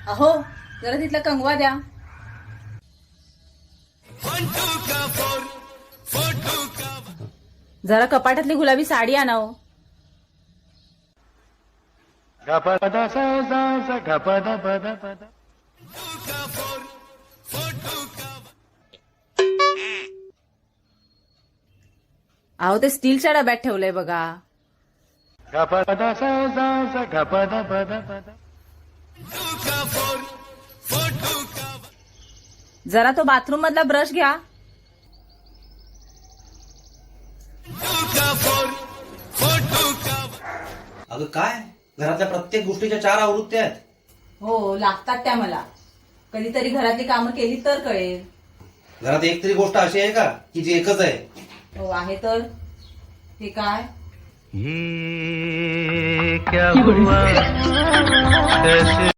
अहो जरा तिथला कंगवा द्या. जरा कपाटातली गुलाबी साडी आणाव. अहो ते स्टीलच्या डब्यात ठेवलंय बघा. जरा तो बाथरूम मधला ब्रश घ्या. अगं काय घरातल्या प्रत्येक गोष्टीच्या 4 आवृत्त्या आहेत. हो लागतात त्या मला. कधीतरी घरातली कामं केली तर कळेल. घरात एक तरी गोष्ट अशी आहे का की जी एकच आहे. हो आहे तर. हे काय ये क्या हुआ कैसे